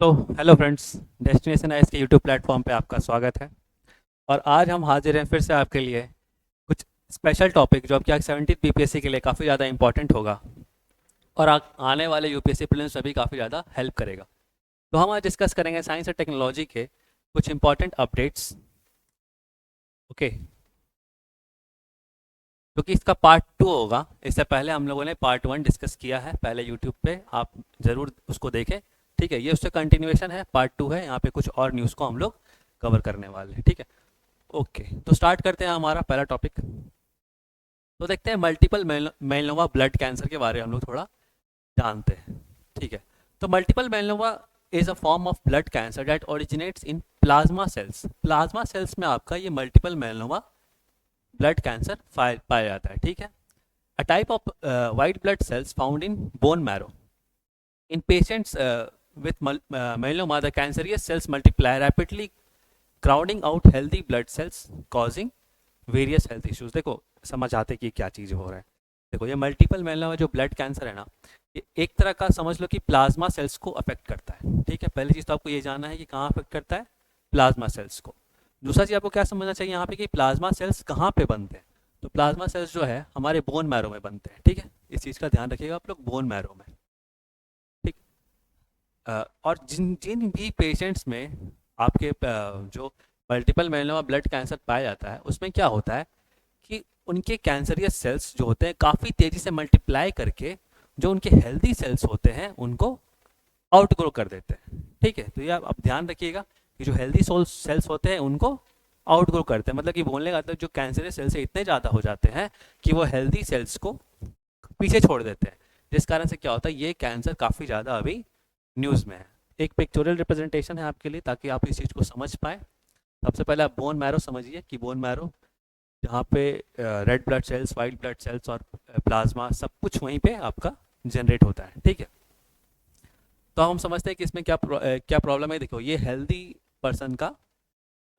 तो hello friends, destination ice के YouTube platform पे आपका स्वागत है। और आज हम हाजिर हैं फिर से आपके लिए कुछ स्पेशल टॉपिक जो आपके 17th बीपीएससी के लिए काफ़ी ज़्यादा इंपॉर्टेंट होगा और आने वाले यूपीएससी प्रीलिम्स में भी काफ़ी ज़्यादा हेल्प करेगा। तो हम आज डिस्कस करेंगे साइंस और टेक्नोलॉजी के कुछ इंपॉर्टेंट अपडेट्स। ओके, क्योंकि इसका पार्ट 2 होगा। इससे पहले हम लोगों ने पार्ट 1 डिस्कस किया है पहले यूट्यूब पे, आप ज़रूर उसको देखें। ठीक है, ये उससे कंटिन्यूएशन है, पार्ट 2 है। यहाँ पे कुछ और न्यूज़ को हम लोग कवर करने वाले हैं। ठीक है, ओके, तो स्टार्ट करते हैं हमारा पहला टॉपिक। तो देखते हैं मल्टीपल मेलनोवा ब्लड कैंसर के बारे में हम लोग थोड़ा जानते हैं। ठीक है, तो multiple myeloma is a form of blood cancer that originates in plasma cells. Plasma cells में आपका ये मल्टीपल मेलनोवा ब्लड कैंसर पाया जाता है। ठीक है, a type of white blood cells found in bone marrow in patients with melanoma. The cancerous cells multiply rapidly, crowding out healthy blood cells, causing various health issues. देखो, समझ आते कि क्या चीज़ हो रहा है। देखो, ये मल्टीपल मेलानोमा जो ब्लड कैंसर है ना, ये एक तरह का समझ लो कि प्लाज्मा सेल्स को अफेक्ट करता है। ठीक है, पहली चीज़ तो आपको ये जानना है कि कहाँ अफेक्ट करता है, प्लाज्मा सेल्स को। दूसरा चीज़ आपको क्या समझना चाहिए यहाँ पे कि प्लाज्मा सेल्स कहाँ पे बनते हैं। तो प्लाज्मा सेल्स जो है हमारे बोन मैरो में बनते हैं। ठीक है, इस चीज़ का ध्यान रखिएगा आप लोग, बोन मैरो में। ठीक, और जिन जिन भी पेशेंट्स में आपके जो मल्टीपल मेलानोमा ब्लड कैंसर पाया जाता है, उसमें क्या होता है कि उनके कैंसरियस सेल्स जो होते हैं काफ़ी तेज़ी से मल्टीप्लाई करके जो उनके हेल्दी सेल्स होते हैं उनको आउटग्रो कर देते हैं। ठीक है, तो ये आप ध्यान रखिएगा कि जो हेल्दी सेल्स होते हैं उनको आउटग्रो करते हैं, मतलब कि बोलने का मतलब जो कैंसरियस सेल्स इतने ज़्यादा हो जाते हैं कि वो हेल्दी सेल्स को पीछे छोड़ देते हैं। जिस कारण से क्या होता है, ये कैंसर काफ़ी ज़्यादा अभी न्यूज़ में है। एक पिक्चोरियल रिप्रेजेंटेशन है आपके लिए ताकि आप इस चीज़ को समझ पाए। सबसे पहले आप बोन मैरो समझिए कि बोन मैरो जहाँ पे red blood cells, white blood cells और प्लाज्मा सब कुछ वहीं पे आपका जनरेट होता है। ठीक है, तो हम समझते हैं कि इसमें क्या प्रॉब्लम है। देखो, ये हेल्दी पर्सन का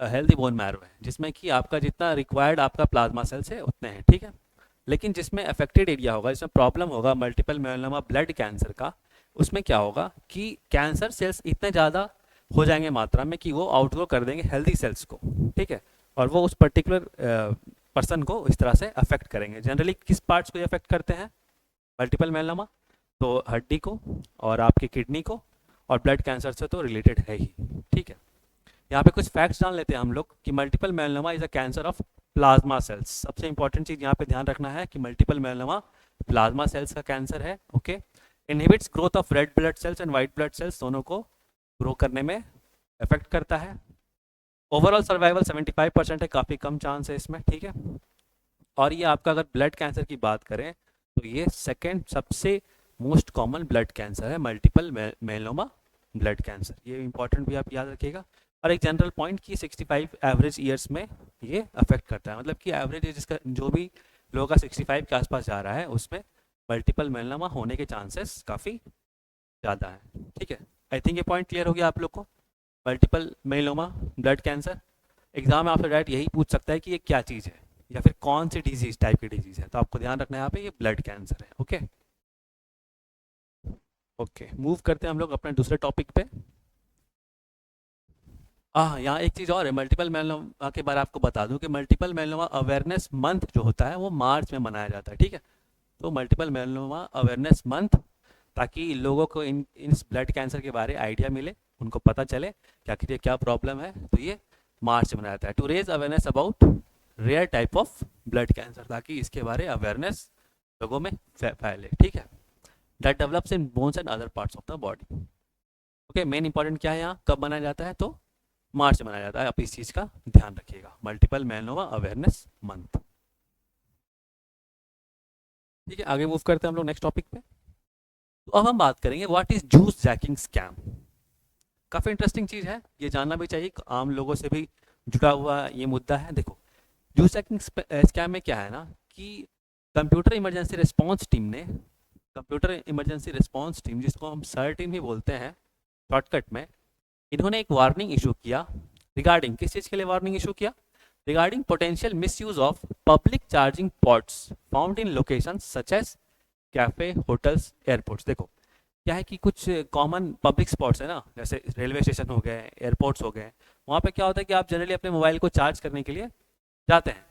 हेल्दी बोन मैरो है जिसमें कि आपका जितना रिक्वायर्ड आपका प्लाज्मा सेल्स है उतने हैं। ठीक है, लेकिन जिसमें अफेक्टेड एरिया होगा, जिसमें प्रॉब्लम होगा मल्टीपल मेलानोमा ब्लड कैंसर का, उसमें क्या होगा कि कैंसर सेल्स इतने ज़्यादा हो जाएंगे मात्रा में कि वो आउटग्रो कर देंगे हेल्दी सेल्स को। ठीक है, और वो उस पर्टिकुलर पर्सन को इस तरह से अफेक्ट करेंगे। जनरली किस पार्ट्स को ये अफेक्ट करते हैं मल्टीपल मेलानोमा? तो हड्डी को और आपकी किडनी को, और ब्लड कैंसर से तो रिलेटेड है ही। ठीक है, यहाँ पे कुछ फैक्ट्स जान लेते हैं हम लोग कि multiple melanoma is a cancer of plasma cells. सबसे इंपॉर्टेंट चीज़ यहाँ पे ध्यान रखना है कि मल्टीपल मेलानोमा प्लाज्मा सेल्स का कैंसर है। Okay, inhibits growth of red blood cells and white blood cells, दोनों को ग्रो करने में इफेक्ट करता है। ओवरऑल सर्वाइवल 75% है, काफ़ी कम चांस है इसमें। ठीक है, और ये आपका अगर ब्लड कैंसर की बात करें तो ये सेकेंड सबसे मोस्ट कॉमन ब्लड कैंसर है, मल्टीपल मेलोमा ब्लड कैंसर। ये इंपॉर्टेंट भी आप याद रखिएगा। और एक जनरल पॉइंट कि 65 एवरेज ईयर्स में ये अफेक्ट करता है, मतलब कि एवरेज जिसका जो भी लोगों का 65 के आसपास जा रहा है उसमें मल्टीपल मेलोमा होने के चांसेस काफ़ी ज़्यादा है। ठीक है, आई थिंक ये पॉइंट क्लियर हो गया आप लोग को। Multiple myeloma blood cancer, exam में आपसे डायरेक्ट यही पूछ सकता है कि ये क्या चीज़ है या फिर कौन सी डिजीज टाइप की डिजीज है, तो आपको ध्यान रखना है यहाँ पे ये ब्लड कैंसर है। ओके, ओके, मूव करते हैं हम लोग अपने दूसरे टॉपिक पे। हाँ, यहाँ एक चीज़ और है मल्टीपल मेलनोमा के बारे में आपको बता दूं कि मल्टीपल मेलनोमा अवेयरनेस मंथ जो होता है वो मार्च में मनाया जाता है। ठीक है, तो मल्टीपल मेलनोमा अवेयरनेस मंथ, ताकि लोगों को इन इस ब्लड कैंसर के बारे आइडिया मिले, उनको पता चले क्या कि क्या प्रॉब्लम है, तो ये मार्च में मनाया जाता है to raise awareness about rare type of blood cancer, ताकि इसके बारे अवेयरनेस लोगों में फैले। ठीक है, that develops in bones and other parts of the body. Okay, main important क्या है यहाँ, कब मनाया जाता है, तो मार्च में मनाया जाता है। आप इस चीज़ का ध्यान रखिएगा, मल्टीपल मेलनोमा अवेयरनेस मंथ। ठीक है, आगे मूव करते हैं हम लोग नेक्स्ट टॉपिक पे। तो अब हम बात करेंगे what is juice jacking scam. काफ़ी इंटरेस्टिंग चीज़ है, ये जानना भी चाहिए, आम लोगों से भी जुड़ा हुआ ये मुद्दा है। देखो, जूस जैकिंग स्कैम में क्या है ना कि कंप्यूटर इमरजेंसी रिस्पांस टीम ने, कंप्यूटर इमरजेंसी रिस्पांस टीम जिसको हम सर टीम ही बोलते हैं शॉर्टकट में, इन्होंने एक वार्निंग इशू किया। रिगार्डिंग किस चीज़ के लिए वार्निंग इशू किया? Regarding potential misuse of public charging ports found in location such as cafe, hotels, airports. देखो, क्या है कि कुछ कॉमन पब्लिक स्पॉट्स है ना, जैसे रेलवे स्टेशन हो गए, एयरपोर्ट्स हो गए, वहाँ पे क्या होता है कि आप जनरली अपने मोबाइल को चार्ज करने के लिए जाते हैं।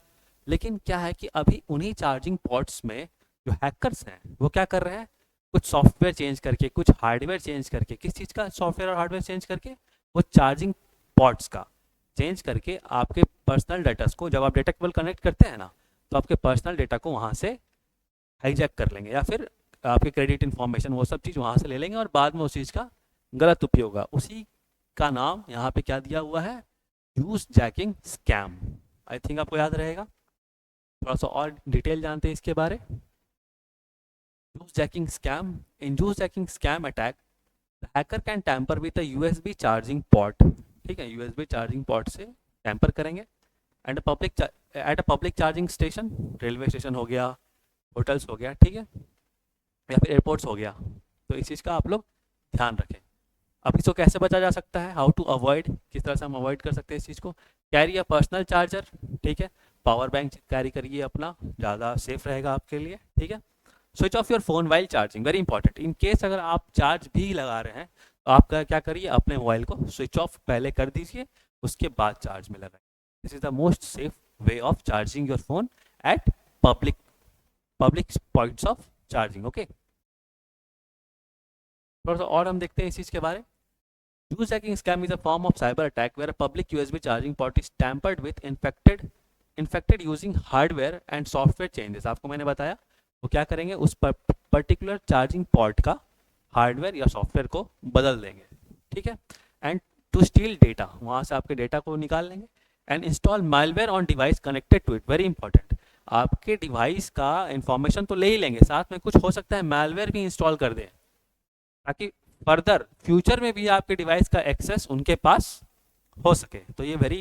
लेकिन क्या है कि अभी उन्हीं चार्जिंग पॉट्स में जो हैकर्स हैं वो क्या कर रहे हैं, कुछ सॉफ्टवेयर चेंज करके, कुछ हार्डवेयर चेंज करके, किस चीज़ का सॉफ्टवेयर और हार्डवेयर चेंज करके, वो चार्जिंग पॉट्स का चेंज करके आपके पर्सनल डाटास को, जब आप डेटा केबल कनेक्ट करते हैं ना, तो आपके पर्सनल डेटा को वहाँ से हाईजैक कर लेंगे, या फिर आपके क्रेडिट इन्फॉर्मेशन वो सब चीज़ वहाँ से ले लेंगे और बाद में उस चीज़ का गलत उपयोग होगा। उसी का नाम यहाँ पे क्या दिया हुआ है, use jacking scam. I think आपको याद रहेगा। थोड़ा सा और डिटेल जानते हैं इसके बारे। Juice jacking scam, in juice jacking scam attack the hacker can tamper with a USB charging port. ठीक है, यूएसबी चार्जिंग पॉट से टैम्पर करेंगे and at a public charging station, railway station हो गया, होटल्स हो गया, ठीक है, या फिर एयरपोर्ट्स हो गया। तो इस चीज़ का आप लोग ध्यान रखें। अब इसको कैसे बचा जा सकता है, हाउ टू अवॉइड, किस तरह से हम अवॉइड कर सकते हैं इस चीज़ को। कैरी अ पर्सनल चार्जर, ठीक है, पावर बैंक कैरी करिए अपना, ज़्यादा सेफ रहेगा आपके लिए, ठीक है। Switch off your phone while charging, very important. In case अगर आप चार्ज भी लगा रहे हैं तो आप क्या करिए, अपने मोबाइल को स्विच ऑफ पहले कर दीजिए, उसके बाद चार्ज में लगाइए। This is the most safe way of charging your phone at public public points of charging. Okay, थोड़ा सा और हम देखते हैं इस चीज़ के बारे। Use hacking scam is a form of cyber attack where a public USB charging port is tampered with, infected using hardware and software changes। आपको मैंने बताया वो क्या करेंगे, उस पर्टिकुलर चार्जिंग पॉर्ट का हार्डवेयर या सॉफ्टवेयर को बदल देंगे, ठीक है। एंड टू स्टील डेटा, वहाँ से आपके डेटा को निकाल लेंगे। And install malware on device connected to it, very important. आपके डिवाइस का इंफॉर्मेशन तो ले ही लेंगे, साथ में कुछ हो सकता है मालवेयर भी इंस्टॉल कर दें, ताकि फर्दर फ्यूचर में भी आपके डिवाइस का एक्सेस उनके पास हो सके। तो ये वेरी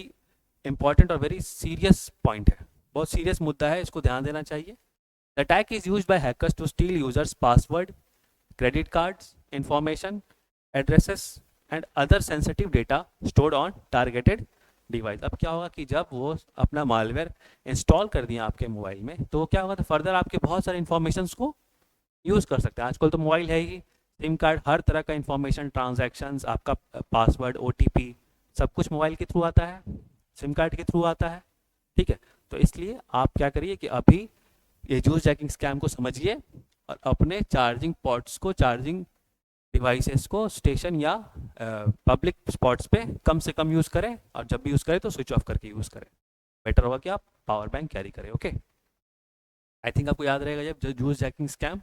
इंपॉर्टेंट और वेरी सीरियस पॉइंट है, बहुत सीरियस मुद्दा है, इसको ध्यान देना चाहिए। The attack is used by hackers to steal users password, credit cards information, addresses and other sensitive data stored on targeted device. अब क्या होगा कि जब वो अपना मालवेयर इंस्टॉल कर दिया आपके मोबाइल में, तो क्या होगा, तो फर्दर आपके बहुत सारे इंफॉर्मेशन को यूज़ कर सकते हैं। आजकल तो मोबाइल है ही, सिम कार्ड, हर तरह का इंफॉर्मेशन, ट्रांजैक्शंस, आपका पासवर्ड, ओटीपी, सब कुछ मोबाइल के थ्रू आता है, सिम कार्ड के थ्रू आता है, ठीक है। तो इसलिए आप क्या करिए कि अभी ये यूज जैकिंग स्कैम को समझिए और अपने चार्जिंग पॉट्स को, चार्जिंग डिवाइसेस को स्टेशन या पब्लिक स्पॉट्स पे कम से कम यूज़ करें, और जब भी यूज़ करें तो स्विच ऑफ करके यूज़ करें। बेटर होगा कि आप पावर बैंक कैरी करें। ओके, आई थिंक आपको याद रहेगा जब यूज जैकिंग स्कैम।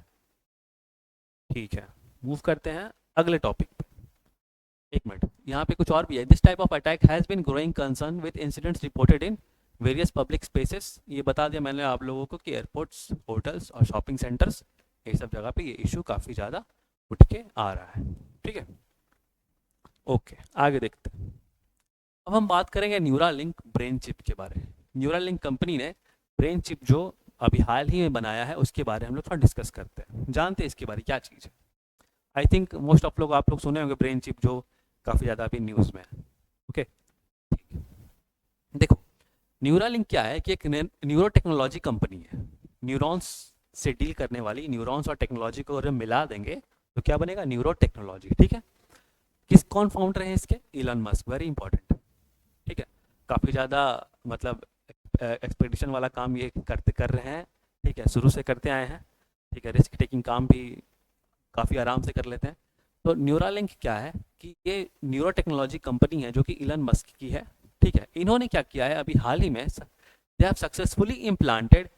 ठीक है, मूव करते हैं अगले टॉपिक पे। एक मिनट, यहाँ पे कुछ और भी है। This type of attack has been growing concern with incidents reported in various public spaces. ये बता दिया मैंने आप लोगों को कि एयरपोर्ट्स, होटल्स और शॉपिंग सेंटर्स, ये सब जगह पे ये इशू काफ़ी ज़्यादा उठ के आ रहा है, ठीक है। ओके, आगे देखते हैं। अब हम बात करेंगे न्यूरालिंक ब्रेन चिप के बारे में। न्यूरालिंक कंपनी ने ब्रेन चिप जो अभी हाल ही में बनाया है, उसके बारे में हम लोग थोड़ा डिस्कस करते हैं, जानते हैं इसके बारे में क्या चीज़ है। आई थिंक मोस्ट ऑफ लोग, आप लोग सुने होंगे ब्रेन चिप, जो काफ़ी ज़्यादा अभी न्यूज़ में है। ओके, देखो, न्यूरालिंक क्या है कि एक न्यूरो टेक्नोलॉजी कंपनी है। न्यूरॉन्स से डील करने वाली, न्यूरॉन्स और टेक्नोलॉजी को अगर मिला देंगे तो क्या बनेगा, न्यूरो टेक्नोलॉजी, ठीक है। कौन फाउंडर है इसके, इलन मस्क, वेरी इंपॉर्टेंट, ठीक है। काफ़ी ज़्यादा मतलब एक्सपेडिशन वाला काम ये कर रहे हैं, ठीक है, शुरू से करते आए हैं, ठीक है। रिस्क टेकिंग काम भी काफ़ी आराम से कर लेते हैं। तो न्यूरालिंक क्या है कि ये न्यूरो टेक्नोलॉजी कंपनी है जो कि इलन मस्क की है, ठीक है। इन्होंने क्या किया है अभी हाल ही में, they have successfully implanted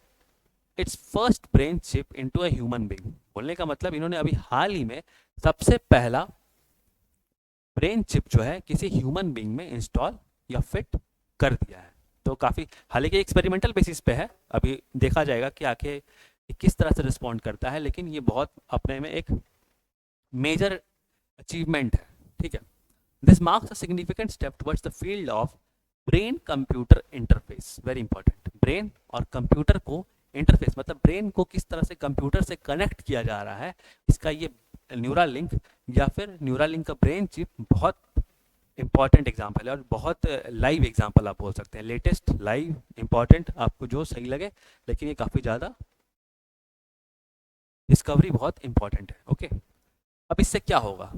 it's first brain chip into a human being. बोलने का मतलब, इन्होंने अभी हाल ही में सबसे पहला ब्रेन चिप जो है किसी ह्यूमन बीइंग में इंस्टॉल या फिट कर दिया है। तो काफ़ी, हालांकि एक्सपेरिमेंटल बेसिस पे है, अभी देखा जाएगा कि आखिर किस तरह से रिस्पॉन्ड करता है, लेकिन ये बहुत अपने में एक मेजर अचीवमेंट है, ठीक है। This marks a significant step towards the field of brain computer interface, very important. Brain और कंप्यूटर को इंटरफेस, मतलब ब्रेन को किस तरह से कंप्यूटर से कनेक्ट किया जा रहा है, इसका ये न्यूरालिंक या फिर न्यूरालिंक का ब्रेन चिप बहुत इंपॉर्टेंट एग्जाम्पल है, और बहुत लाइव एग्जाम्पल आप बोल सकते हैं, लेटेस्ट, लाइव, इंपॉर्टेंट, आपको जो सही लगे, लेकिन ये काफ़ी ज़्यादा डिस्कवरी बहुत इंपॉर्टेंट है। ओके, अब इससे क्या होगा,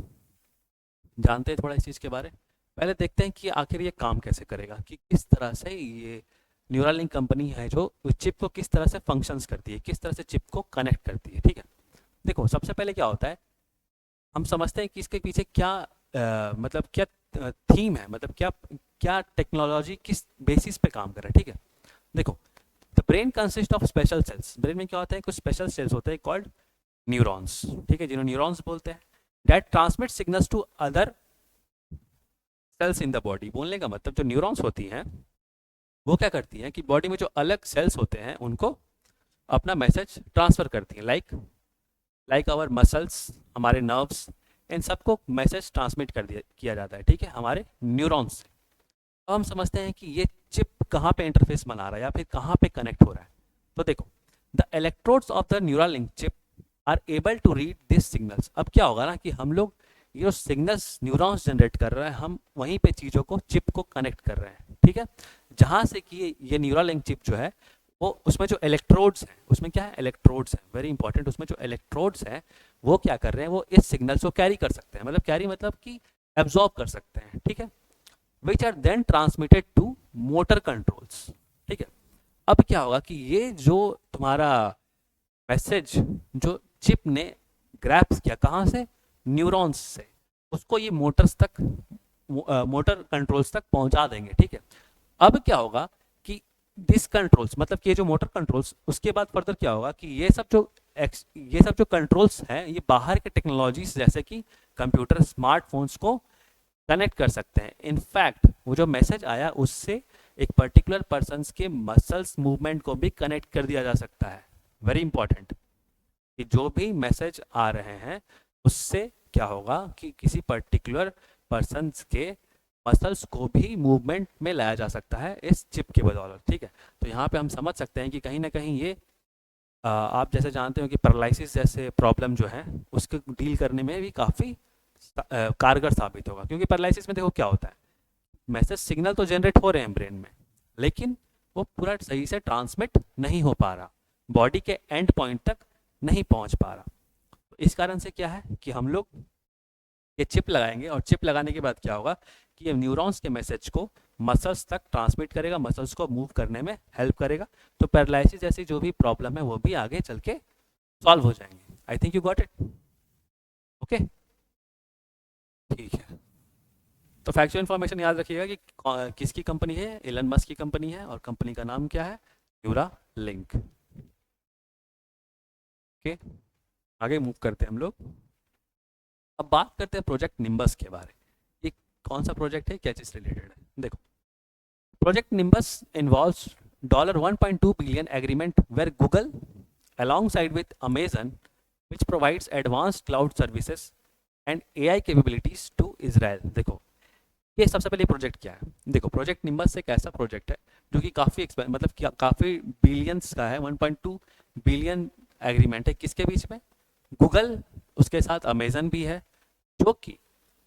जानते हैं थोड़ा इस चीज़ के बारे में? पहले देखते हैं कि आखिर ये काम कैसे करेगा, कि किस तरह से ये न्यूरालिंक कंपनी है जो चिप को किस तरह से फंक्शंस करती है, किस तरह से चिप को कनेक्ट करती है। ठीक है, देखो सबसे पहले क्या होता है, हम समझते हैं कि इसके पीछे क्या मतलब क्या थीम है, मतलब क्या क्या टेक्नोलॉजी किस बेसिस पे काम कर रहा है। ठीक है, देखो the brain consist of special cells, brain में क्या होता है, कुछ स्पेशल सेल्स होते हैं कॉल्ड न्यूरॉन्स। ठीक है, जिन्हें न्यूरॉन्स बोलते हैं, that transmit signals to other cells in the body. बोलने का मतलब जो न्यूरॉन्स होती हैं वो क्या करती हैं कि बॉडी में जो अलग सेल्स होते हैं उनको अपना मैसेज ट्रांसफर करती हैं, लाइक आवर मसल्स, हमारे नर्व्स, इन सबको मैसेज ट्रांसमिट कर दिया किया जाता है। ठीक है, हमारे न्यूरॉन्स से। अब हम समझते हैं कि ये चिप कहाँ पे इंटरफेस बना रहा है या फिर कहाँ पे कनेक्ट हो रहा है। तो देखो the electrodes of the Neuralink chip are able to read this signals. अब क्या होगा ना कि हम लोग ये जो सिग्नल्स न्यूरॉन्स जनरेट कर रहा है, हम वहीं पे चीज़ों को चिप को कनेक्ट कर रहे हैं। ठीक है, जहाँ से कि ये न्यूरल लिंक चिप जो है वो उसमें जो इलेक्ट्रोड्स हैं, उसमें क्या है, इलेक्ट्रोड्स हैं, वेरी इंपॉर्टेंट। उसमें जो इलेक्ट्रोड्स हैं वो क्या कर रहे हैं, वो इस सिग्नल्स को कैरी कर सकते हैं, मतलब कैरी मतलब कि एब्जॉर्ब कर सकते हैं। ठीक है, which are then transmitted to motor controls. ठीक है, अब क्या होगा कि ये जो तुम्हारा मैसेज जो चिप ने ग्रैप्स किया, कहाँ से, न्यूरॉन्स से, उसको ये मोटर्स तक, मोटर कंट्रोल्स तक पहुंचा देंगे। ठीक है, अब क्या होगा कि दिस कंट्रोल्स, मतलब कि ये जो मोटर कंट्रोल्स, उसके बाद फर्दर क्या होगा कि ये सब जो कंट्रोल्स हैं ये बाहर के टेक्नोलॉजीज जैसे कि कंप्यूटर, स्मार्टफोन्स को कनेक्ट कर सकते हैं। इनफैक्ट वो जो मैसेज आया उससे एक पर्टिकुलर पर्सन्स के मसल्स मूवमेंट को भी कनेक्ट कर दिया जा सकता है। वेरी इंपॉर्टेंट, कि जो भी मैसेज आ रहे हैं उससे क्या होगा कि किसी पर्टिकुलर पर्सन्स के मसल्स को भी मूवमेंट में लाया जा सकता है इस चिप के बदौलत। ठीक है, तो यहाँ पे हम समझ सकते हैं कि कहीं ना कहीं ये आप जैसे जानते हो कि पैरालिसिस जैसे प्रॉब्लम जो है उसको डील करने में भी काफ़ी कारगर साबित होगा। क्योंकि पैरालिसिस में देखो क्या होता है, मैसेज सिग्नल तो जनरेट हो रहे हैं ब्रेन में, लेकिन वो पूरा सही से ट्रांसमिट नहीं हो पा रहा, बॉडी के एंड पॉइंट तक नहीं पहुंच पा रहा। तो इस कारण से क्या है कि हम लोग ये चिप लगाएंगे, और चिप लगाने के बाद क्या होगा कि ये न्यूरॉन्स के मैसेज को मसल्स तक ट्रांसमिट करेगा, मसल्स को मूव करने में हेल्प करेगा। तो पैरालिसिस जैसी जो भी प्रॉब्लम है वो भी आगे चल के सॉल्व हो जाएंगे। I think you got it. Okay, ठीक है, तो फैक्चुअल इन्फॉर्मेशन याद रखिएगा कि किसकी कंपनी है, एलन मस्क की कंपनी है, और कंपनी का नाम क्या है, न्यूरा लिंक। ओके, आगे मूव करते हैं हम लोग। अब बात करते हैं प्रोजेक्ट निम्बस के बारे में। ये कौन सा प्रोजेक्ट है, क्या चीज़ रिलेटेड है, देखो project Nimbus involves $1.2 billion agreement where Google alongside with Amazon which provides advanced cloud services and AI capabilities to Israel। देखो ये सबसे पहले प्रोजेक्ट क्या है, देखो प्रोजेक्ट निम्बस एक ऐसा प्रोजेक्ट है जो कि काफ़ी मतलब काफ़ी बिलियंस का है। 1.2 बिलियन एग्रीमेंट है किसके बीच में, गूगल, उसके साथ अमेजन भी है, जो कि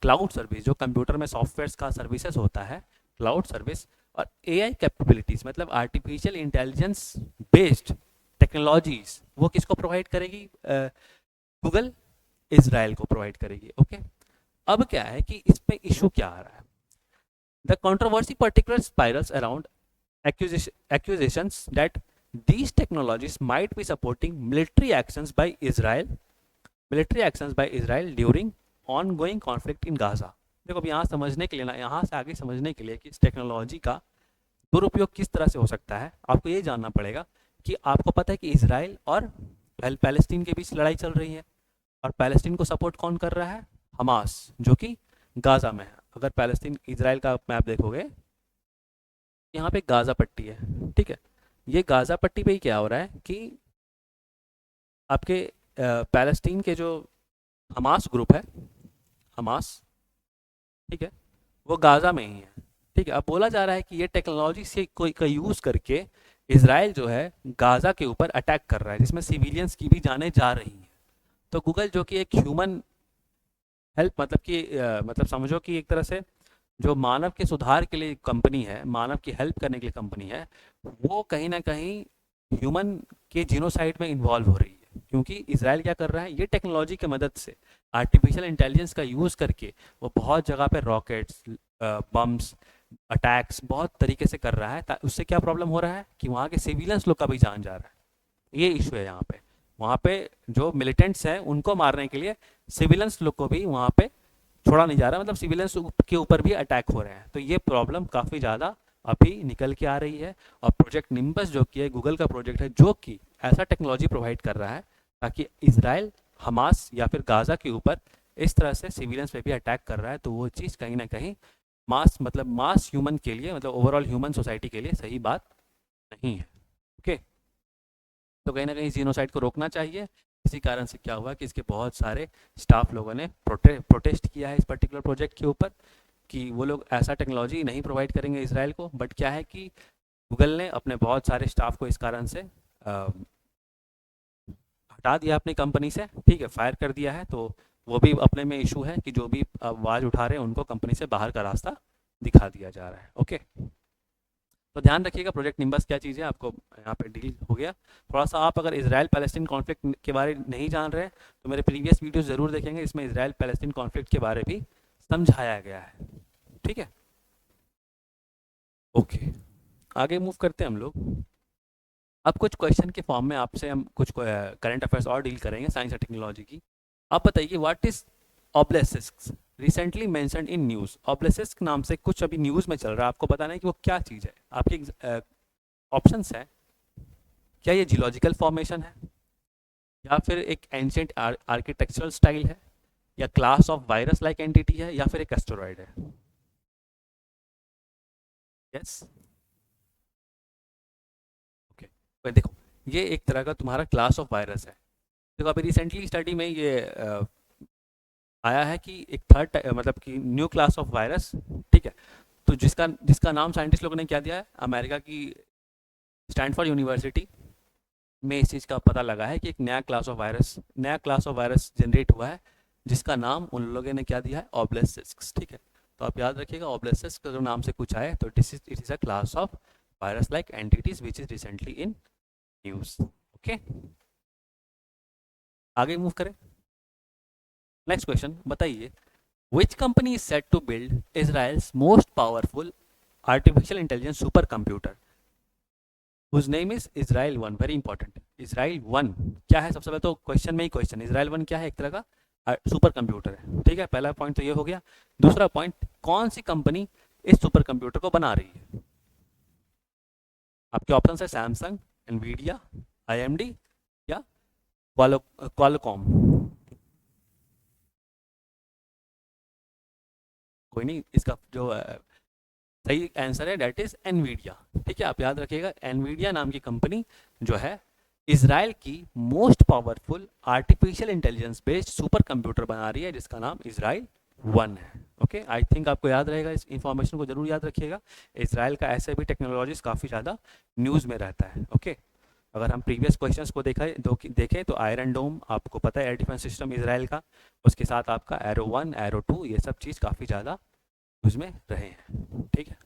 क्लाउड सर्विस, जो कंप्यूटर में सॉफ्टवेयर का सर्विसेज होता है, क्लाउड सर्विस, और एआई कैपेबिलिटीज मतलब आर्टिफिशियल इंटेलिजेंस बेस्ड टेक्नोलॉजीज, वो किसको प्रोवाइड करेगी, गूगल इजराइल को प्रोवाइड करेगी। ओके, अब क्या है कि इसमें इशू क्या आ रहा है, the controversy particular spirals around accusations that these technologies might be supporting military actions by Israel during ongoing conflict in Gaza। देखो अब यहाँ समझने के लिए ना, यहाँ से आगे समझने के लिए कि इस टेक्नोलॉजी का दुरुपयोग किस तरह से हो सकता है, आपको ये जानना पड़ेगा कि आपको पता है कि इजराइल और पैलेस्टीन के बीच लड़ाई चल रही है, और पैलेस्टीन को सपोर्ट कौन कर रहा है, हमास, जो कि गाजा में है। अगर पैलेस्टीन इजराइल का मैप देखोगे, यहाँ पे गाजा पट्टी है। ठीक है, ये गाजा पट्टी पे ही क्या हो रहा है कि आपके पैलेस्टीन के जो हमास ग्रुप है, हमास, ठीक है, वो गाजा में ही है। ठीक है, अब बोला जा रहा है कि ये टेक्नोलॉजी से कोई का यूज़ करके इजराइल जो है गाजा के ऊपर अटैक कर रहा है, जिसमें सिविलियंस की भी जानें जा रही हैं। तो गूगल जो कि एक ह्यूमन हेल्प, मतलब कि मतलब समझो कि एक तरह से जो मानव के सुधार के लिए कंपनी है, मानव की हेल्प करने के लिए कंपनी है, वो कहीं ना कहीं ह्यूमन के जीनोसाइड में इन्वॉल्व हो रही है। क्योंकि इजराइल क्या कर रहा है, ये टेक्नोलॉजी की मदद से आर्टिफिशियल इंटेलिजेंस का यूज़ करके वो बहुत जगह पे रॉकेट्स, बम्स, अटैक्स बहुत तरीके से कर रहा है। उससे क्या प्रॉब्लम हो रहा है कि वहाँ के सिविलियंस लोग का भी जान जा रहा है। ये इशू है यहाँ पे। वहाँ पे जो मिलिटेंट्स हैं उनको मारने के लिए सिविलियंस लोग को भी वहाँ पे छोड़ा नहीं जा रहा, मतलब सिविलियंस के ऊपर भी अटैक हो रहे हैं। तो ये प्रॉब्लम काफ़ी ज़्यादा अभी निकल के आ रही है। और प्रोजेक्ट निम्बस जो कि गूगल का प्रोजेक्ट है, जो कि ऐसा टेक्नोलॉजी प्रोवाइड कर रहा है ताकि इसराइल हमास या फिर गाज़ा के ऊपर इस तरह से सिविलियंस पे भी अटैक कर रहा है, तो वो चीज़ कहीं ना कहीं मास, मतलब मास ह्यूमन के लिए, मतलब ओवरऑल ह्यूमन सोसाइटी के लिए सही बात नहीं है। ओके, तो कहीं ना कहीं जीनोसाइड को रोकना चाहिए। इसी कारण से क्या हुआ कि इसके बहुत सारे स्टाफ लोगों ने प्रोटेस्ट किया है इस पर्टिकुलर प्रोजेक्ट के ऊपर, कि वो लोग ऐसा टेक्नोलॉजी नहीं प्रोवाइड करेंगे इसराइल को। बट क्या है कि गूगल ने अपने बहुत सारे स्टाफ को इस कारण से हटा दिया अपनी कंपनी से, ठीक है, फायर कर दिया है। तो वो भी अपने में इशू है कि जो भी आवाज़ उठा रहे हैं उनको कंपनी से बाहर का रास्ता दिखा दिया जा रहा है। ओके, तो ध्यान रखिएगा प्रोजेक्ट निम्बस क्या चीज़ है, आपको यहाँ पे डील हो गया। थोड़ा सा आप अगर इसराइल पैलेस्टीन कॉन्फ्लिक्ट के बारे नहीं जान रहे तो मेरे प्रीवियस वीडियो ज़रूर देखेंगे, इसमें इसराइल पैलेस्टीन कॉन्फ्लिक्ट के बारे भी समझाया गया है। ठीक है, ओके, आगे मूव करते हैं हम लोग। अब कुछ क्वेश्चन के फॉर्म में आपसे हम कुछ करंट अफेयर्स और डील करेंगे साइंस और टेक्नोलॉजी की। आप बताइए what is obelisk, recently mentioned in news. Obelisk नाम से कुछ अभी न्यूज़ में चल रहा है, आपको बताना है कि वो क्या चीज़ है। आपके ऑप्शंस हैं, क्या ये जियोलॉजिकल फॉर्मेशन है, या फिर एक एंशिएंट आर्किटेक्चरल स्टाइल है, या class of virus like entity है, या फिर एक एस्टेरॉयड है। यस, ओके, तो देखो ये एक तरह का तुम्हारा क्लास ऑफ वायरस है। देखो अभी रिसेंटली स्टडी में ये आया है कि एक थर्ड, मतलब कि न्यू क्लास ऑफ वायरस, ठीक है, तो जिसका जिसका नाम साइंटिस्ट लोगों ने क्या दिया है, अमेरिका की स्टैनफोर्ड यूनिवर्सिटी में इस चीज़ का पता लगा है कि एक नया क्लास ऑफ वायरस जनरेट हुआ है, जिसका नाम उन लोगों ने क्या दिया है, ऑब्लेसिस्क्स। ठीक है, तो आप याद रखिएगा ऑब्लेसिस्क का जो नाम से कुछ आए तो it is a class of virus like entities which is recently in news. Okay, आगे मूव करें। नेक्स्ट क्वेश्चन बताइए, which company is set to build Israel's most powerful artificial intelligence super computer whose name is Israel 1, very important. Israel 1 क्या है, सबसे पहले तो question में ही question, Israel 1 क्या है, एक तरह का सुपर कंप्यूटर है। ठीक है, पहला पॉइंट तो ये हो गया। दूसरा पॉइंट, कौन सी कंपनी इस सुपर कंप्यूटर को बना रही है। आपके ऑप्शन है सैमसंग, एनवीडिया, आईएमडी या क्वालकॉम। कोई नहीं, इसका जो सही आंसर है डेट इज एनवीडिया। ठीक है, आप याद रखिएगा एनवीडिया नाम की कंपनी जो है इसराइल की most powerful artificial intelligence based super computer बना रही है, जिसका नाम इसराइल 1 है। ओके, आई थिंक आपको याद रहेगा, इस इंफॉर्मेशन को जरूर याद रखिएगा। इसराइल का ऐसे भी टेक्नोलॉजीज काफ़ी ज़्यादा न्यूज़ में रहता है। ओके, अगर हम प्रीवियस क्वेश्चंस को देखें तो आयरन डोम आपको पता है एयर डिफेंस सिस्टम इसराइल का, उसके साथ आपका एरो 1, एरो 2, ये सब चीज़ काफ़ी ज़्यादा न्यूज़ में रहे हैं। ठीक है,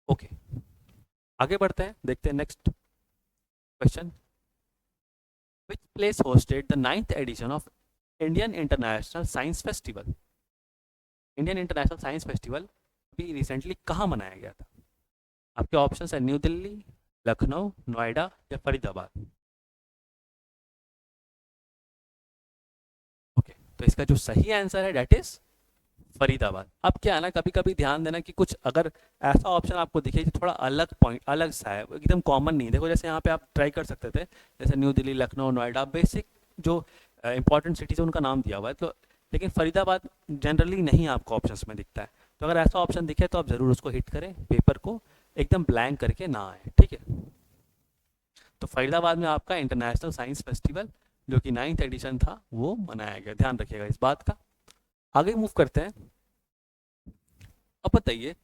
ओके, आगे बढ़ते हैं, देखते हैं next question. Which place hosted the 9th edition of Indian International science Festival. Indian International science Festival भी रिसेंटली कहाँ मनाया गया था। आपके ऑप्शन है न्यू दिल्ली, लखनऊ, नोएडा या फरीदाबाद। ओके, तो इसका जो सही आंसर है डेट इज फरीदाबाद। अब क्या है ना, कभी कभी ध्यान देना कि कुछ अगर ऐसा ऑप्शन आपको दिखे कि थोड़ा अलग पॉइंट, अलग सा है, एकदम कॉमन नहीं। देखो जैसे यहाँ पे आप ट्राई कर सकते थे, जैसे न्यू दिल्ली, लखनऊ, नोएडा, बेसिक जो इंपॉर्टेंट सिटीज है उनका नाम दिया हुआ है, तो लेकिन फरीदाबाद जनरली नहीं आपको ऑप्शंस में दिखता है। तो अगर ऐसा ऑप्शन दिखे तो आप ज़रूर उसको हिट करें, पेपर को एकदम ब्लैंक करके ना आए। ठीक है, तो फरीदाबाद में आपका इंटरनेशनल साइंस फेस्टिवल जो कि 9th एडिशन था वो मनाया गया, ध्यान रखिएगा इस बात का। आगे मूव करते हैं। अब बताइए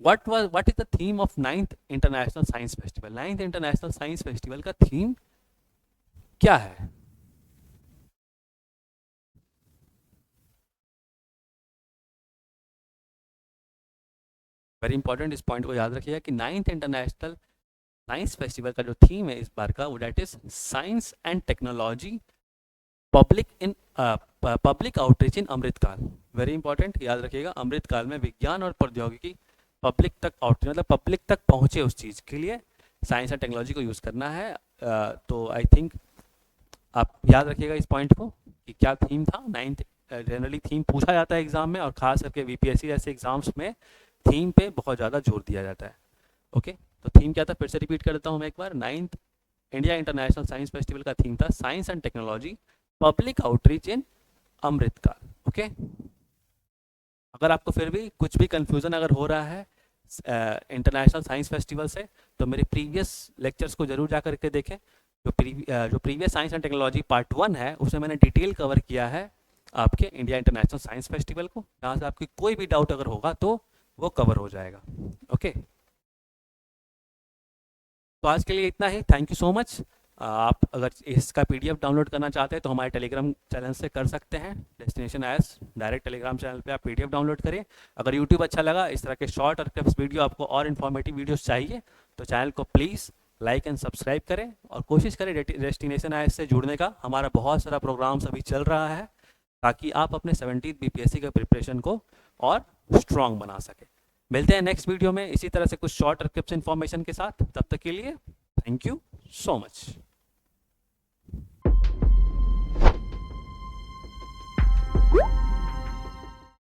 what is the theme of 9th international science festival. 9th international science festival का थीम क्या है। वेरी इंपॉर्टेंट, इस पॉइंट को याद रखिएगा कि 9th इंटरनेशनल साइंस फेस्टिवल का जो थीम है इस बार का वो date is science and technology public in public outreach in Amritkaal, very important, याद रखिएगा। अमृतकाल में विज्ञान और प्रौद्योगिकी पब्लिक तक आउटरीच मतलब पब्लिक तक पहुँचे उस चीज़ के लिए साइंस एंड टेक्नोलॉजी को यूज़ करना है। तो आई थिंक आप याद रखिएगा इस पॉइंट को कि क्या थीम था। नाइन्थ जनरली थीम पूछा जाता है एग्जाम में, और खास करके वीपीएससी जैसे एग्जाम्स में थीम पे बहुत ज़्यादा जोर दिया जाता है। ओके, तो थीम क्या था, फिर से रिपीट कर देता हूँ मैं एक बार। Ninth India international science festival का थीम था science and technology public outreach in Amritkaal. Okay, अगर आपको फिर भी कुछ भी कंफ्यूजन अगर हो रहा है इंटरनेशनल साइंस फेस्टिवल से, तो मेरे प्रीवियस लेक्चर्स को जरूर जा करके देखें। जो previous science and technology part 1 है, उसमें मैंने डिटेल कवर किया है आपके इंडिया इंटरनेशनल साइंस फेस्टिवल को। जहाँ से आपकी कोई भी डाउट अगर होगा तो वो कवर हो जाएगा। ओके, तो आज के लिए इतना ही। Thank you so much. आप अगर इसका पीडीएफ डाउनलोड करना चाहते हैं तो हमारे टेलीग्राम चैनल से कर सकते हैं। डेस्टिनेशन आयस डायरेक्ट टेलीग्राम चैनल पे आप पीडीएफ डाउनलोड करें। अगर यूट्यूब अच्छा लगा, इस तरह के शॉर्ट और क्लिप्स वीडियो आपको और इन्फॉर्मेटिव वीडियोस चाहिए, तो चैनल को प्लीज़ लाइक एंड सब्सक्राइब करें और कोशिश करें डेस्टिनेशन आयस से जुड़ने का। हमारा बहुत सारा प्रोग्राम्स अभी चल रहा है ताकि आप अपने 17th बीपीएससी के प्रिपरेशन को और स्ट्रॉन्ग बना सकें। मिलते हैं नेक्स्ट वीडियो में इसी तरह से कुछ शॉर्ट और क्लिप्स इन्फॉर्मेशन के साथ। तब तक के लिए थैंक यू so much.